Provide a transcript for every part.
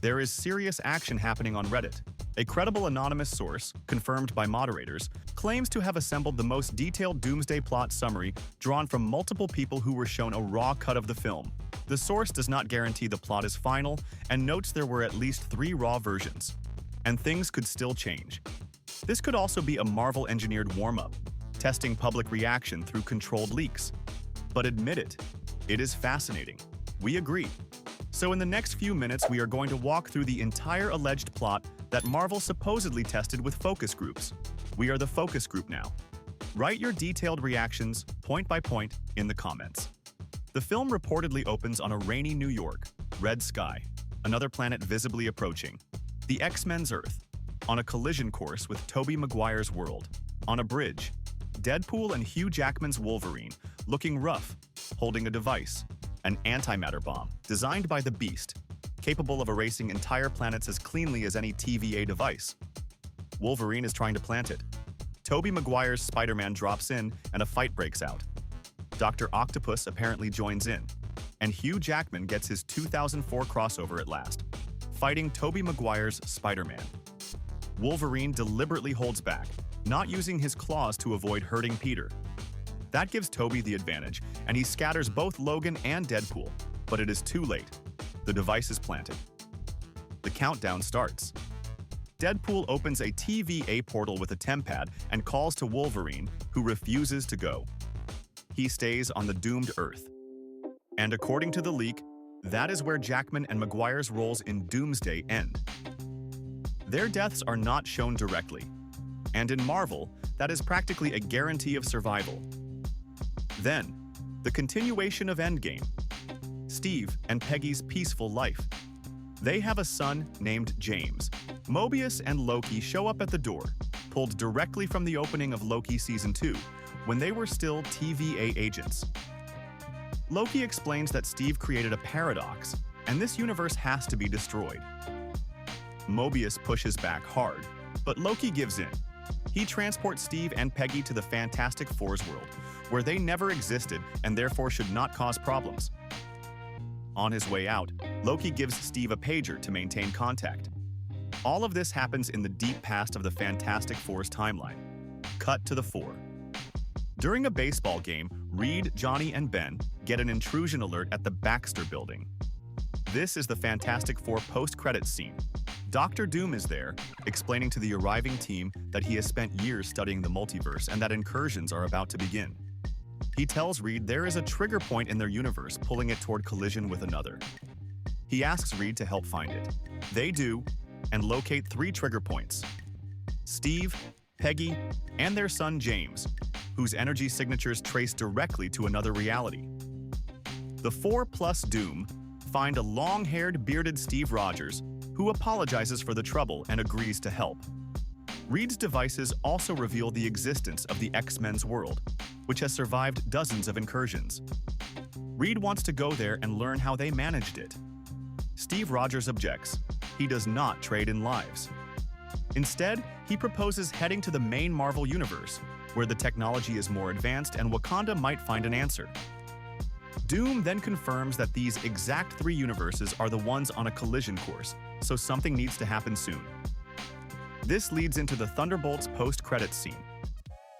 There is serious action happening on Reddit. A credible anonymous source, confirmed by moderators, claims to have assembled the most detailed Doomsday plot summary drawn from multiple people who were shown a raw cut of the film. The source does not guarantee the plot is final and notes there were at least 3 raw versions. And things could still change. This could also be a Marvel-engineered warm-up, testing public reaction through controlled leaks. But admit it, it is fascinating. We agree. So in the next few minutes, we are going to walk through the entire alleged plot that Marvel supposedly tested with focus groups. We are the focus group now. Write your detailed reactions, point by point, in the comments. The film reportedly opens on a rainy New York, red sky, another planet visibly approaching, the X-Men's Earth, on a collision course with Tobey Maguire's world, on a bridge, Deadpool and Hugh Jackman's Wolverine, looking rough, holding a device, an antimatter bomb designed by the Beast, capable of erasing entire planets as cleanly as any TVA device. Wolverine is trying to plant it. Tobey Maguire's Spider-Man drops in and a fight breaks out. Dr. Octopus apparently joins in, and Hugh Jackman gets his 2004 crossover at last, fighting Tobey Maguire's Spider-Man. Wolverine deliberately holds back, not using his claws to avoid hurting Peter. That gives Tobey the advantage, and he scatters both Logan and Deadpool, but it is too late. The device is planted. The countdown starts. Deadpool opens a TVA portal with a tempad and calls to Wolverine, who refuses to go. He stays on the doomed Earth. And according to the leak, that is where Jackman and Maguire's roles in Doomsday end. Their deaths are not shown directly, and in Marvel, that is practically a guarantee of survival. Then, the continuation of Endgame. Steve and Peggy's peaceful life. They have a son named James. Mobius and Loki show up at the door, pulled directly from the opening of Loki Season 2, when they were still TVA agents. Loki explains that Steve created a paradox, and this universe has to be destroyed. Mobius pushes back hard, but Loki gives in. He transports Steve and Peggy to the Fantastic Four's world, where they never existed and therefore should not cause problems. On his way out, Loki gives Steve a pager to maintain contact. All of this happens in the deep past of the Fantastic Four's timeline. Cut to the 4. During a baseball game, Reed, Johnny, and Ben get an intrusion alert at the Baxter building. This is the Fantastic Four post-credits scene. Dr. Doom is there, explaining to the arriving team that he has spent years studying the multiverse and that incursions are about to begin. He tells Reed there is a trigger point in their universe pulling it toward collision with another. He asks Reed to help find it. They do, and locate 3 trigger points: Steve, Peggy, and their son James, whose energy signatures trace directly to another reality. The 4 plus Doom find a long-haired, bearded Steve Rogers, who apologizes for the trouble and agrees to help. Reed's devices also reveal the existence of the X-Men's world, which has survived dozens of incursions. Reed wants to go there and learn how they managed it. Steve Rogers objects. He does not trade in lives. Instead, he proposes heading to the main Marvel universe, where the technology is more advanced and Wakanda might find an answer. Doom then confirms that these exact 3 universes are the ones on a collision course, so something needs to happen soon. This leads into the Thunderbolts post-credits scene.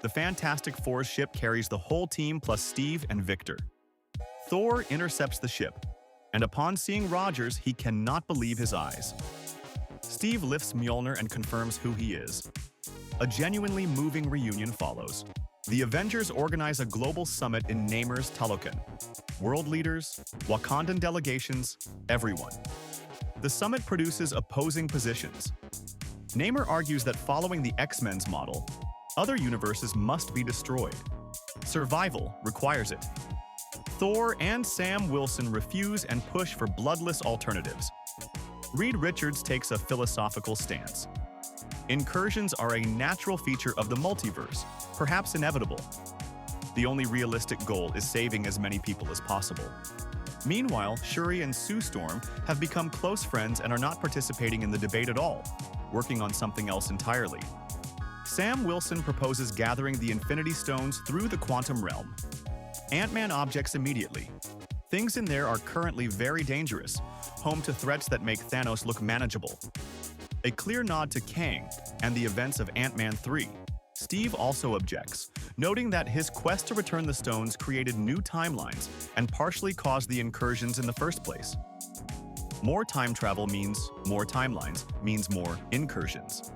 The Fantastic Four's ship carries the whole team plus Steve and Victor. Thor intercepts the ship, and upon seeing Rogers, he cannot believe his eyes. Steve lifts Mjolnir and confirms who he is. A genuinely moving reunion follows. The Avengers organize a global summit in Namor's Talokan. World leaders, Wakandan delegations, everyone. The summit produces opposing positions. Namor argues that following the X-Men's model, other universes must be destroyed. Survival requires it. Thor and Sam Wilson refuse and push for bloodless alternatives. Reed Richards takes a philosophical stance. Incursions are a natural feature of the multiverse, perhaps inevitable. The only realistic goal is saving as many people as possible. Meanwhile, Shuri and Sue Storm have become close friends and are not participating in the debate at all, working on something else entirely. Sam Wilson proposes gathering the Infinity Stones through the quantum realm. Ant-Man objects immediately. Things in there are currently very dangerous, home to threats that make Thanos look manageable. A clear nod to Kang and the events of Ant-Man 3. Steve also objects, noting that his quest to return the stones created new timelines and partially caused the incursions in the first place. More time travel means more timelines, means more incursions.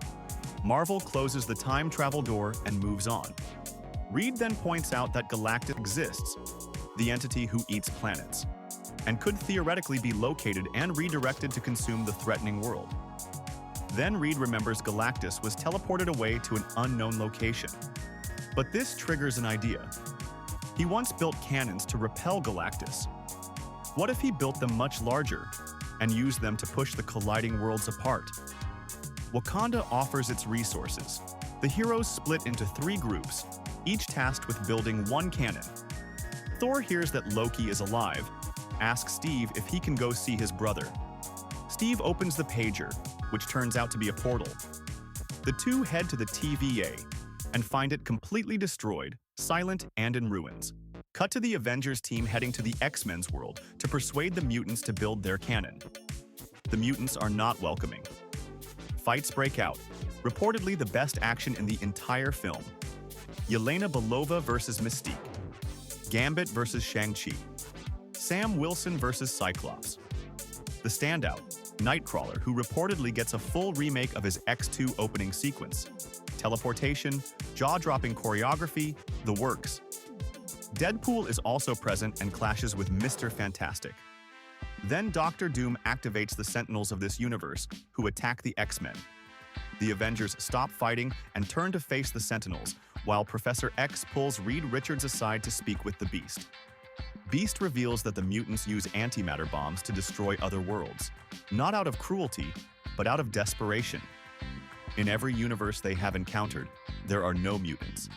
Marvel closes the time travel door and moves on. Reed then points out that Galactus exists, the entity who eats planets, and could theoretically be located and redirected to consume the threatening world. Then Reed remembers Galactus was teleported away to an unknown location. But this triggers an idea. He once built cannons to repel Galactus. What if he built them much larger and used them to push the colliding worlds apart? Wakanda offers its resources. The heroes split into 3 groups, each tasked with building one cannon. Thor hears that Loki is alive, asks Steve if he can go see his brother. Steve opens the pager, which turns out to be a portal. The two head to the TVA and find it completely destroyed, silent, and in ruins. Cut to the Avengers team heading to the X-Men's world to persuade the mutants to build their cannon. The mutants are not welcoming. Fights break out, reportedly the best action in the entire film. Yelena Belova versus Mystique. Gambit versus Shang-Chi. Sam Wilson versus Cyclops. The standout, Nightcrawler, who reportedly gets a full remake of his X2 opening sequence. Teleportation, jaw-dropping choreography, the works. Deadpool is also present and clashes with Mr. Fantastic. Then Doctor Doom activates the Sentinels of this universe, who attack the X-Men. The Avengers stop fighting and turn to face the Sentinels, while Professor X pulls Reed Richards aside to speak with the Beast. Beast reveals that the mutants use antimatter bombs to destroy other worlds, not out of cruelty, but out of desperation. In every universe they have encountered, there are no mutants.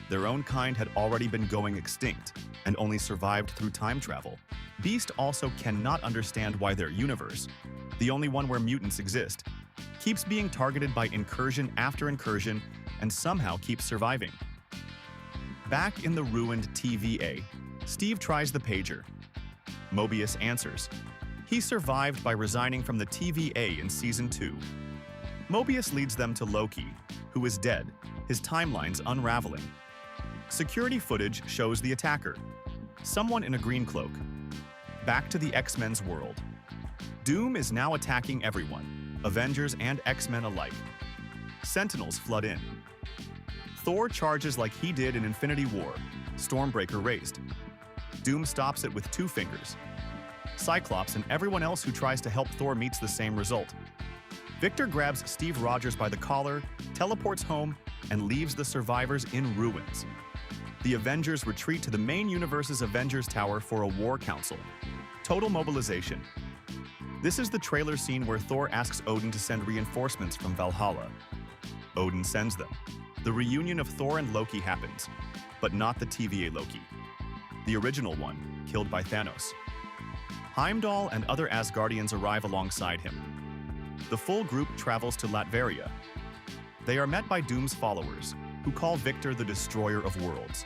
Their own kind had already been going extinct and only survived through time travel. Beast also cannot understand why their universe, the only one where mutants exist, keeps being targeted by incursion after incursion and somehow keeps surviving. Back in the ruined TVA, Steve tries the pager. Mobius answers. He survived by resigning from the TVA in Season 2. Mobius leads them to Loki, who is dead, his timelines unraveling. Security footage shows the attacker, someone in a green cloak. Back to the X-Men's world. Doom is now attacking everyone, Avengers and X-Men alike. Sentinels flood in. Thor charges like he did in Infinity War, Stormbreaker raised. Doom stops it with 2 fingers. Cyclops and everyone else who tries to help Thor meets the same result. Victor grabs Steve Rogers by the collar, teleports home, and leaves the survivors in ruins. The Avengers retreat to the main universe's Avengers Tower for a war council. Total mobilization. This is the trailer scene where Thor asks Odin to send reinforcements from Valhalla. Odin sends them. The reunion of Thor and Loki happens, but not the TVA Loki. The original one, killed by Thanos. Heimdall and other Asgardians arrive alongside him. The full group travels to Latveria. They are met by Doom's followers, who call Victor the Destroyer of Worlds.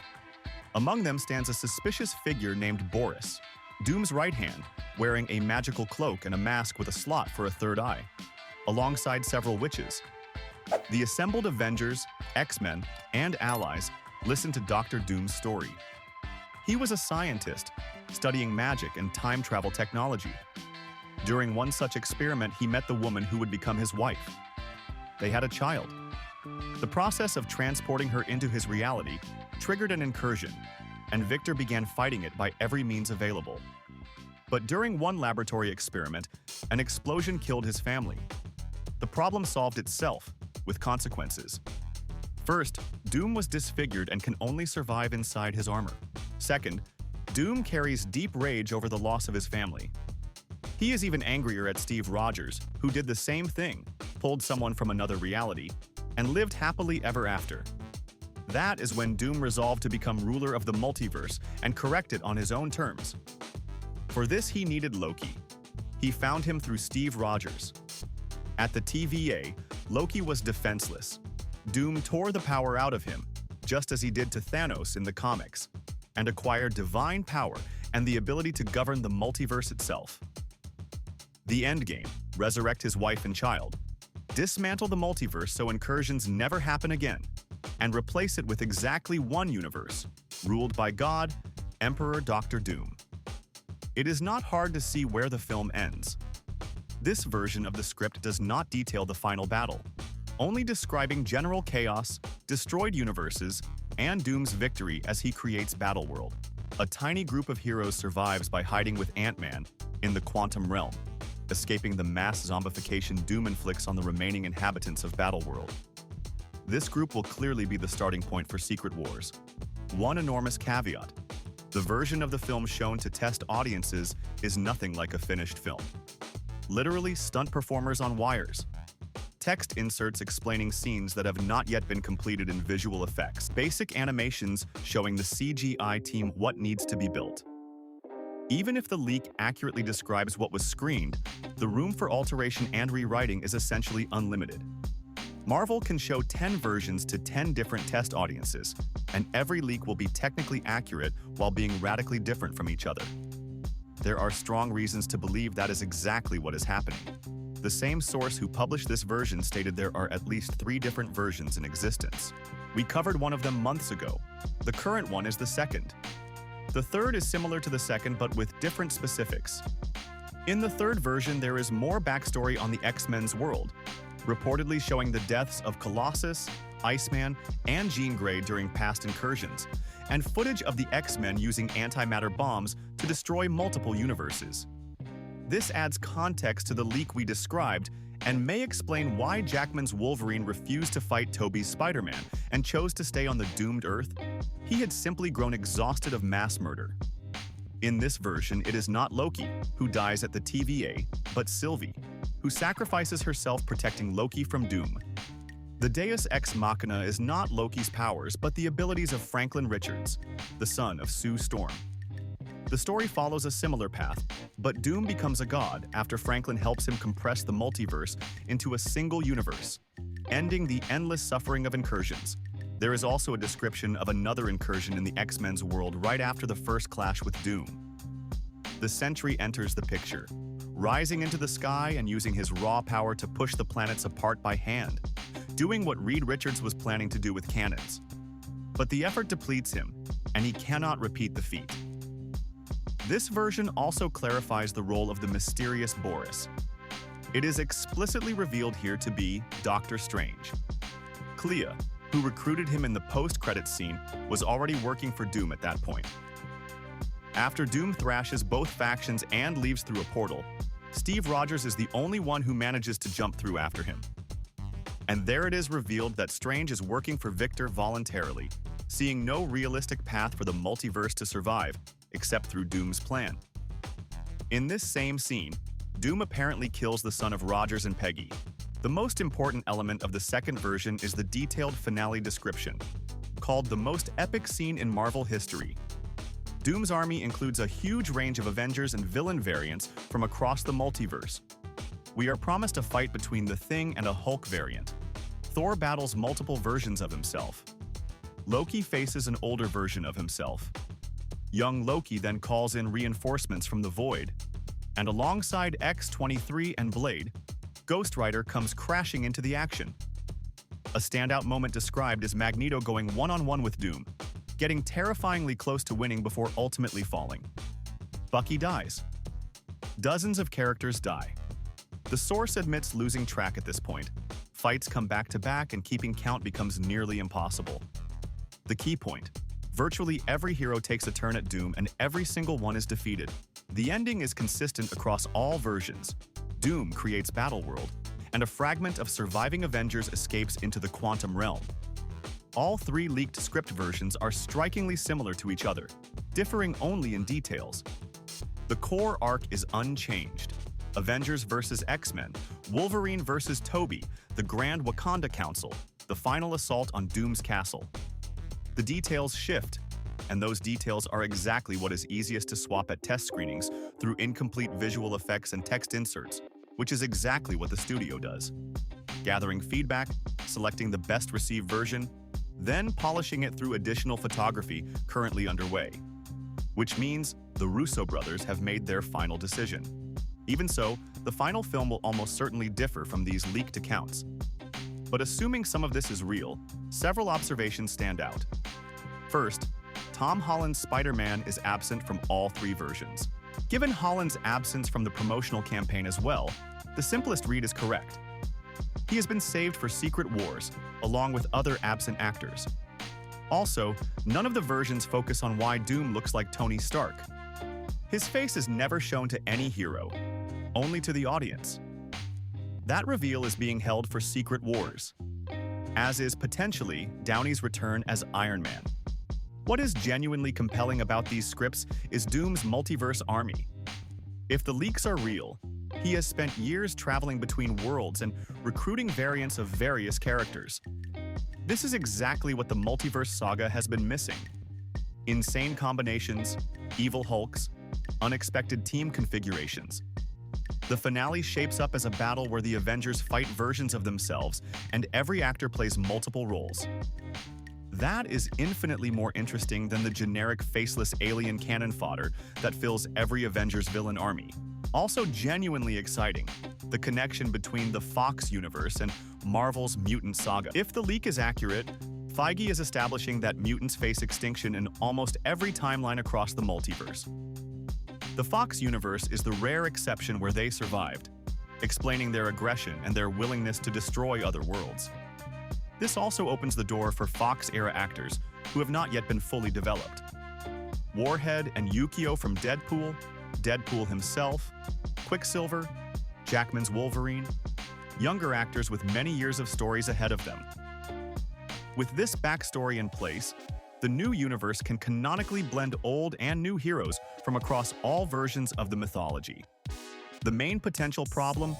Among them stands a suspicious figure named Boris, Doom's right hand, wearing a magical cloak and a mask with a slot for a third eye, alongside several witches. The assembled Avengers, X-Men, and allies listen to Dr. Doom's story. He was a scientist, studying magic and time travel technology. During one such experiment, he met the woman who would become his wife. They had a child. The process of transporting her into his reality triggered an incursion, and Victor began fighting it by every means available. But during one laboratory experiment, an explosion killed his family. The problem solved itself, with consequences. First, Doom was disfigured and can only survive inside his armor. Second, Doom carries deep rage over the loss of his family. He is even angrier at Steve Rogers, who did the same thing, pulled someone from another reality, and lived happily ever after. That is when Doom resolved to become ruler of the multiverse and correct it on his own terms. For this, he needed Loki. He found him through Steve Rogers. At the TVA, Loki was defenseless. Doom tore the power out of him, just as he did to Thanos in the comics, and acquired divine power and the ability to govern the multiverse itself. The Endgame, resurrect his wife and child, dismantle the multiverse so incursions never happen again, and replace it with exactly one universe, ruled by God, Emperor Dr. Doom. It is not hard to see where the film ends. This version of the script does not detail the final battle, only describing general chaos, destroyed universes, and Doom's victory as he creates Battleworld. A tiny group of heroes survives by hiding with Ant-Man in the quantum realm, escaping the mass zombification Doom inflicts on the remaining inhabitants of Battleworld. This group will clearly be the starting point for Secret Wars. One enormous caveat: the version of the film shown to test audiences is nothing like a finished film. Literally stunt performers on wires. Text inserts explaining scenes that have not yet been completed in visual effects. Basic animations showing the CGI team what needs to be built. Even if the leak accurately describes what was screened, the room for alteration and rewriting is essentially unlimited. Marvel can show 10 versions to 10 different test audiences, and every leak will be technically accurate while being radically different from each other. There are strong reasons to believe that is exactly what is happening. The same source who published this version stated there are at least 3 different versions in existence. We covered one of them months ago. The current one is the second. The third is similar to the second but with different specifics. In the third version, there is more backstory on the X-Men's world, reportedly showing the deaths of Colossus, Iceman, and Jean Grey during past incursions, and footage of the X-Men using antimatter bombs to destroy multiple universes. This adds context to the leak we described and may explain why Jackman's Wolverine refused to fight Tobey's Spider-Man and chose to stay on the doomed Earth. He had simply grown exhausted of mass murder. In this version, it is not Loki who dies at the TVA, but Sylvie, who sacrifices herself protecting Loki from Doom. The Deus Ex Machina is not Loki's powers, but the abilities of Franklin Richards, the son of Sue Storm. The story follows a similar path, but Doom becomes a god after Franklin helps him compress the multiverse into a single universe, ending the endless suffering of incursions. There is also a description of another incursion in the X-Men's world right after the first clash with Doom. The Sentry enters the picture, rising into the sky and using his raw power to push the planets apart by hand, doing what Reed Richards was planning to do with cannons. But the effort depletes him, and he cannot repeat the feat. This version also clarifies the role of the mysterious Boris. It is explicitly revealed here to be Doctor Strange. Clea, who recruited him in the post-credits scene, was already working for Doom at that point. After Doom thrashes both factions and leaves through a portal, Steve Rogers is the only one who manages to jump through after him. And there it is revealed that Strange is working for Victor voluntarily, seeing no realistic path for the multiverse to survive, except through Doom's plan. In this same scene, Doom apparently kills the son of Rogers and Peggy. The most important element of the second version is the detailed finale description, called the most epic scene in Marvel history. Doom's army includes a huge range of Avengers and villain variants from across the multiverse. We are promised a fight between the Thing and a Hulk variant. Thor battles multiple versions of himself. Loki faces an older version of himself. Young Loki then calls in reinforcements from the Void, and alongside X-23 and Blade, Ghost Rider comes crashing into the action. A standout moment described is Magneto going one-on-one with Doom, getting terrifyingly close to winning before ultimately falling. Bucky dies. Dozens of characters die. The source admits losing track at this point. Fights come back to back and keeping count becomes nearly impossible. The key point: virtually every hero takes a turn at Doom and every single one is defeated. The ending is consistent across all versions. Doom creates Battleworld, and a fragment of surviving Avengers escapes into the quantum realm. All 3 leaked script versions are strikingly similar to each other, differing only in details. The core arc is unchanged. Avengers vs. X-Men, Wolverine vs. Tobey, the Grand Wakanda Council, the final assault on Doom's castle. The details shift, and those details are exactly what is easiest to swap at test screenings through incomplete visual effects and text inserts, which is exactly what the studio does. Gathering feedback, selecting the best received version, then polishing it through additional photography currently underway. which means the Russo brothers have made their final decision. Even so, the final film will almost certainly differ from these leaked accounts. But assuming some of this is real, several observations stand out. First, Tom Holland's Spider-Man is absent from all three versions. Given Holland's absence from the promotional campaign as well, the simplest read is correct. He has been saved for Secret Wars, along with other absent actors. Also, none of the versions focus on why Doom looks like Tony Stark. His face is never shown to any hero, only to the audience. That reveal is being held for Secret Wars, as is potentially Downey's return as Iron Man. What is genuinely compelling about these scripts is Doom's multiverse army. If the leaks are real, he has spent years traveling between worlds and recruiting variants of various characters. This is exactly what the multiverse saga has been missing. Insane combinations, evil Hulks, unexpected team configurations. The finale shapes up as a battle where the Avengers fight versions of themselves and every actor plays multiple roles. That is infinitely more interesting than the generic faceless alien cannon fodder that fills every Avengers villain army. Also genuinely exciting, the connection between the Fox universe and Marvel's mutant saga. If the leak is accurate, Feige is establishing that mutants face extinction in almost every timeline across the multiverse. The Fox universe is the rare exception where they survived, explaining their aggression and their willingness to destroy other worlds. This also opens the door for Fox-era actors who have not yet been fully developed. Warhead and Yukio from Deadpool, Deadpool himself, Quicksilver, Jackman's Wolverine, younger actors with many years of stories ahead of them. With this backstory in place, the new universe can canonically blend old and new heroes from across all versions of the mythology. The main potential problem?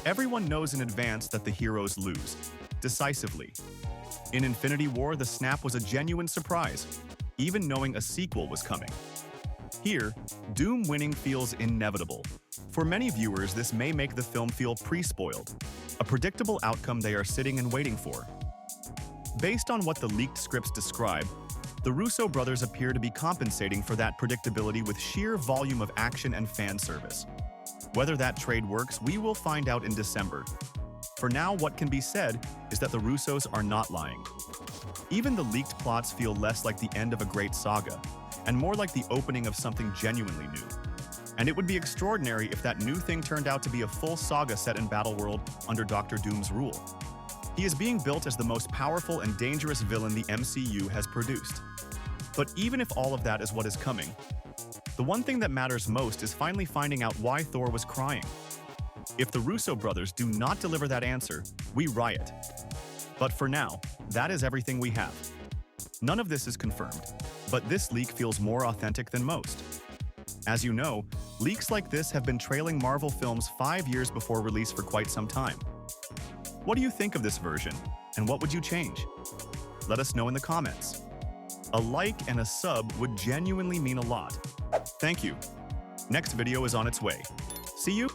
Everyone knows in advance that the heroes lose, decisively. In Infinity War, the snap was a genuine surprise, even knowing a sequel was coming. Here, Doom winning feels inevitable. For many viewers, this may make the film feel pre-spoiled, a predictable outcome they are sitting and waiting for. Based on what the leaked scripts describe, the Russo brothers appear to be compensating for that predictability with sheer volume of action and fan service. Whether that trade works, we will find out in December. For now, what can be said is that the Russos are not lying. Even the leaked plots feel less like the end of a great saga, and more like the opening of something genuinely new. And it would be extraordinary if that new thing turned out to be a full saga set in Battleworld under Dr. Doom's rule. He is being built as the most powerful and dangerous villain the MCU has produced. But even if all of that is what is coming, the one thing that matters most is finally finding out why Thor was crying. If the Russo brothers do not deliver that answer, we riot. But for now, that is everything we have. None of this is confirmed, but this leak feels more authentic than most. As you know, leaks like this have been trailing Marvel films 5 years before release for quite some time. What do you think of this version, and what would you change? Let us know in the comments. A like and a sub would genuinely mean a lot. Thank you. Next video is on its way. See you!